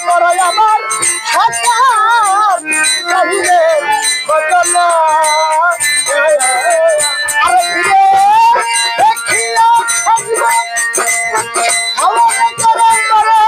করো আমার সরকার কহিলে বদলা আরে ফিরে দেখিয়া থাকবো আমার করো করো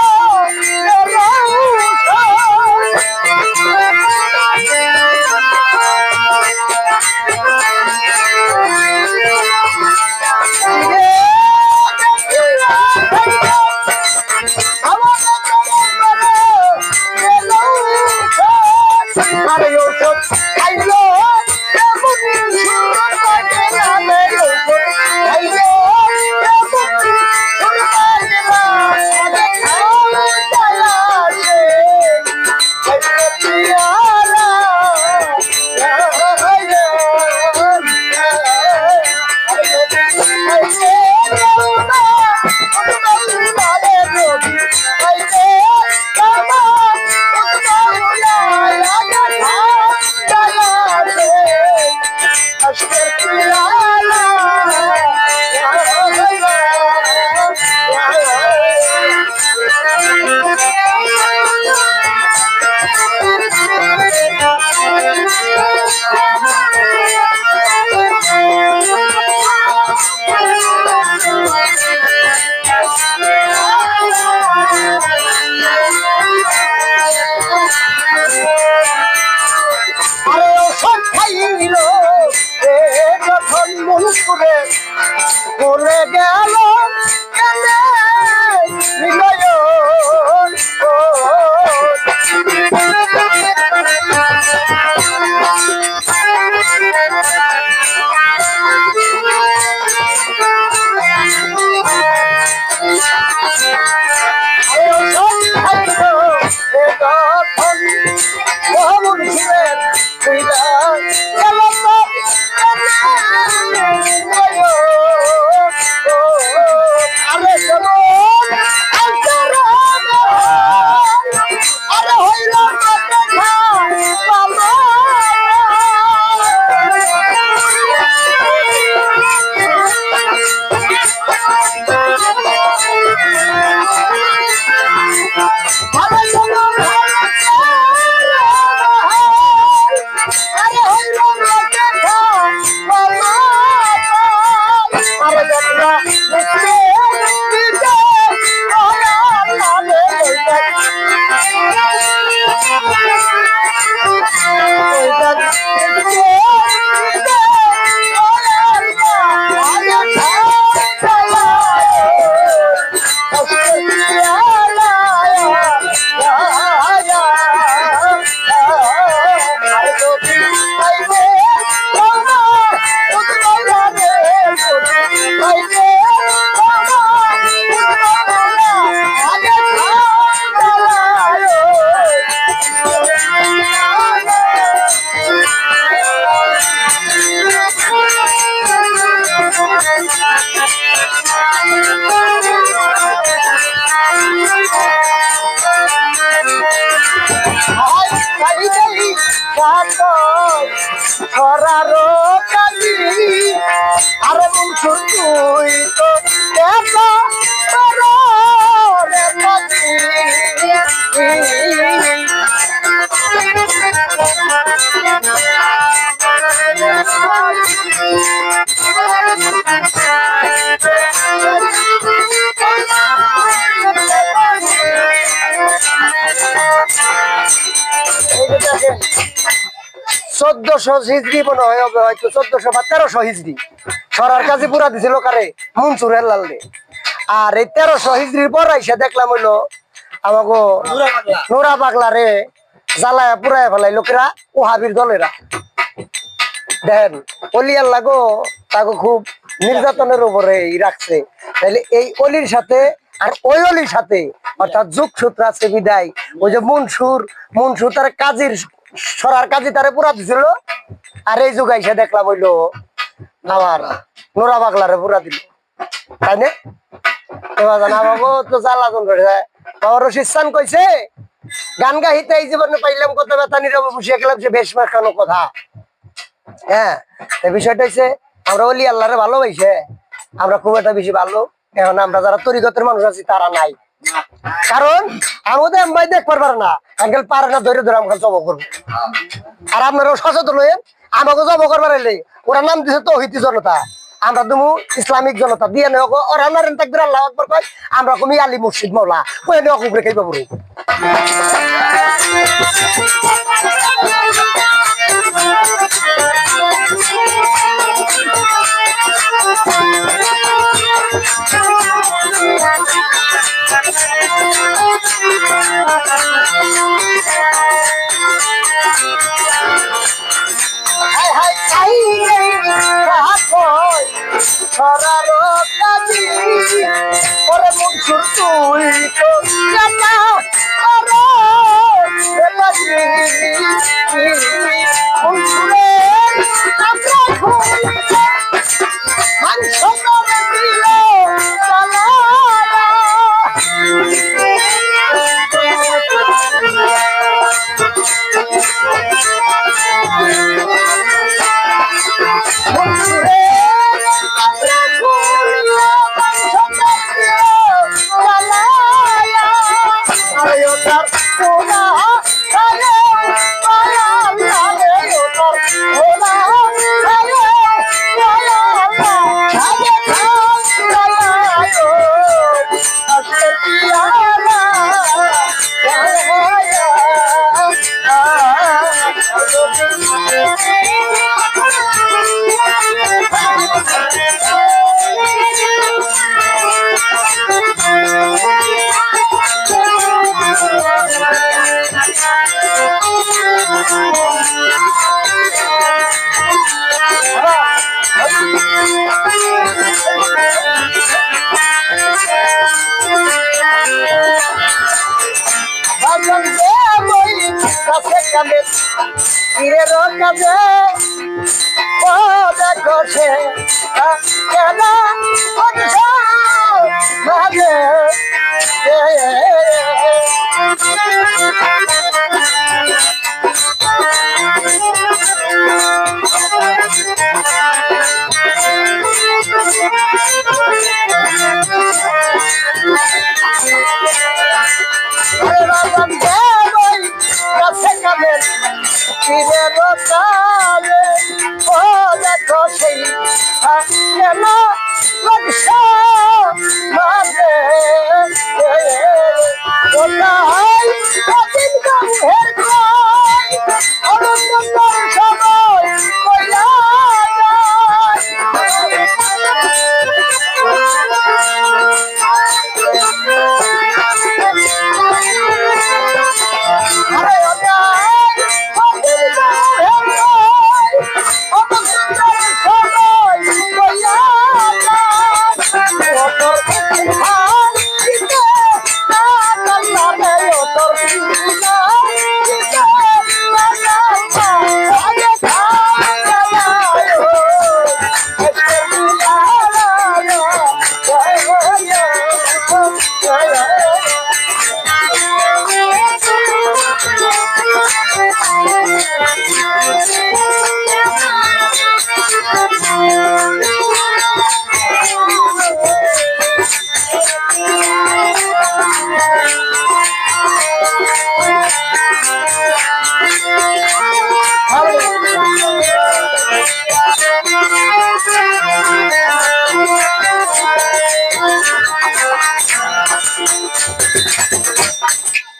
বলে গেল ছড়ারো কালি আরে বংশ তুই তো দেখা রে কালি চোদ্দশো হিজড়ি মনে হয় হবে, হয়তো 1400 বা 1300 হিজড়ি সরার কাছে পুরা দিছিল কারে মনসুর হেলাল রে। আর এই 1300 হিজড়ির পর এসে দেখলাম হইলো আমাকে নোরা পাগলা রে জ্বালায় পুরায় ফেলাই লোকেরা ওহাবির দলেরা। দেখেন অলি আল্লাহ গো তাকে খুব নির্যাতনের উপরে রাখছে। তাহলে এই অলির সাথে আর ওই অলির সাথে অর্থাৎ যুগসূত্র আছে বিদায় ওই যে মনসুর তার কাজীর সরার কাজী তারে পুরা দিছিল। আর এই যুগ এসে দেখলাম হইলো আমার নোরা পাগলারে পুরা দিল, তাই না? এবার আমাকে তো জ্বালাতন করে যায়। বাবা রশিদ খান কইছে গান গাহিতে এই জীবনে পাইলাম কত ব্যথা নীরবে বসিয়ে গেলাম সে বেশ মাখানো কথা। হ্যাঁ, বিষয়টা হচ্ছে আমরা অলি আল্লাহরে ভালোবাসে আমরা খুব একটা বেশি ভালো। এখন আমরা যারা তরিকতের মানুষ আছি তারা নাই, কারণ আমাদের সবাই দেখ পারবার না আঙ্কেল পারে না ধরে ধরে আমাকে জব করবো আর আপনারাও সচেতন হয়ে আমাকে জব করবার এলে ওরা নাম দিছে তৌহিদি জনতা আমরা তুমি ইসলামিক জনতা দিয়ে নেওয়া ওরা নারেন তাকবির আল্লাহু আকবার কয় আমরা কমি আলী মুর্শিদ মাওলা কই নেওয়া কুবরে খাইবা বড় ওরে মনসুর তুই তো জানা মনসুরে আমরা কাজে ও দেখো সে কেন মাঝে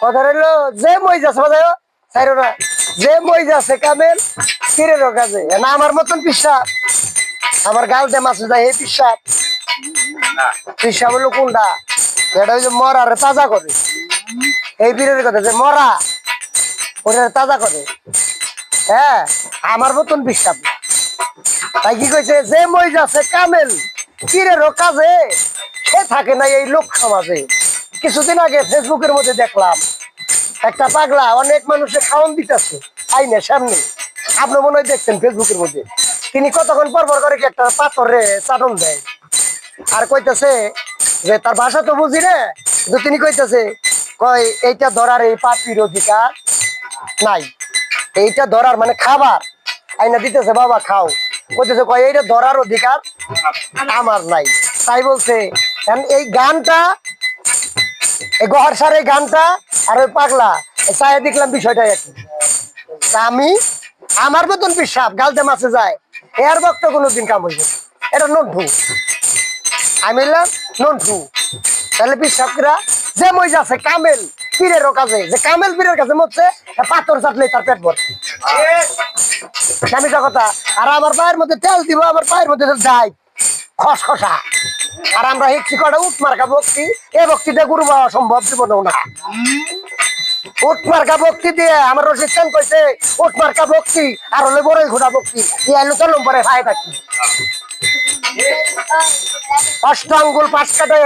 কথা রইল যে মই যাচ্ছে বাজায় সাইরো না যে মই যাচ্ছে কামেল কিরেরও কাজে না আমার মতন পিসাব আমার গাল দে মাছ যায় এই পিসাব পিসাব হলো কোনটা এটা হচ্ছে মরা রে তাজা করে এই বীরের কথা যে মরা ওটা তাজা করে হ্যাঁ আমার মতন পিসাব তাই কি কইছে যে মই যাচ্ছে কামেল কিরেরও কাজে সে থাকে না এই লোক সমাজে কিছুদিন আগে ফেসবুকের মধ্যে দেখলাম একটা পাগলা অনেক মানুষের খাওয়ান দিতেছে আইনে সামনে আপনি মনে হয় দেখছেন ফেসবুকের মধ্যে তিনি কতক্ষণ পর করে কি একটা পাথরে চাটন দেয় আর কইতেছে যে তার ভাষা তো বুঝি রে কিন্তু তিনি কইতেছে কয় এইটা ধরার এই পাপির অধিকার নাই এইটা ধরার মানে খাবার আইনা দিতেছে বাবা খাও কইতেছে কয় এইটা ধরার অধিকার আমার নাই তাই বলছে এই গানটা এই গহর সার এই গানটা আর ওই পাগলা চাই দেখলাম বিষয়টা একই। তা আমি আমার মতন পিসাব গালতে মাছে যায় এর বক্ত কোনোদিন কাম হইব, এটা নন্ঠু। আমি বললাম নন্ঠু, তাহলে পিসাবরা যে মই যাচ্ছে কামেল পীরের কাছে, যে কামেল পীরের কাছে মরছে পাথর চাটলে তার পেট ভর্তি। আমি কথা, আর আমার পায়ের মধ্যে তেল দিব, আমার পায়ের মধ্যে যাই খসখসা। আর আমরা হিচ্ছি কটা উঠ মার্কা ভক্তি, এ ভক্তিতে গুরু পাওয়া সম্ভব জীবনেও না। উঠ মার্কা ভক্তি দিয়ে আমার রশিদ খান কইছে উঠ মার্কা ভক্তি আর হলে বড়ই ঘোড়া ভক্তি এলো তো নম্বরে ভাই থাকি। অষ্ট আঙ্গুল পাঁচ কাটে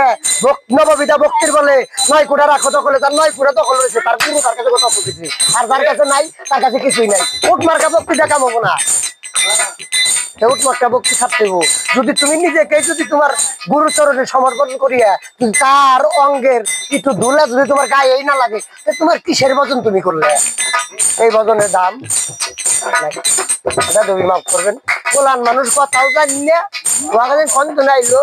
নববিধা ভক্তির বলে 9 কোটা রাখো দখলে, তার 9 কোটা দখল রয়েছে, তার গুরু তার কাছে কথা বুঝেছে, আর যার কাছে নাই তার কাছে কিছুই নাই। উঠ মার্কা ভক্তি দেখা পাবো না, উঠ মার্কা ভক্তি ছাড়তে। যদি তুমি নিজেকে যদি তোমার গুরুচরণে সমর্পণ করিয়া তার অঙ্গের একটু ধুলা যদি তোমার গায়ে এই না লাগে, তোমার কিসের ভজন তুমি করলে? এই ভজনের দাম এটা তুমি মাফ করবেন। পোলান মানুষ কথাও জানি না, তোমার কন্ত নাইলো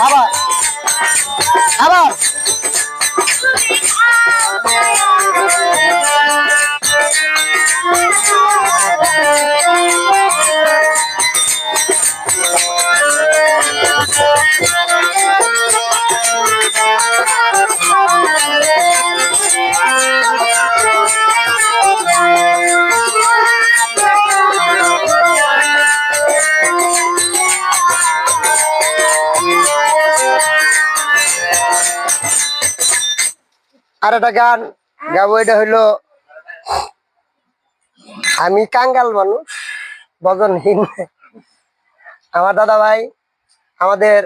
আবার আবার আর একটা গান গাবো, এটা হইলো আমি কাঙ্গাল মানুষ ভজনহীন। আমার দাদা ভাই আমাদের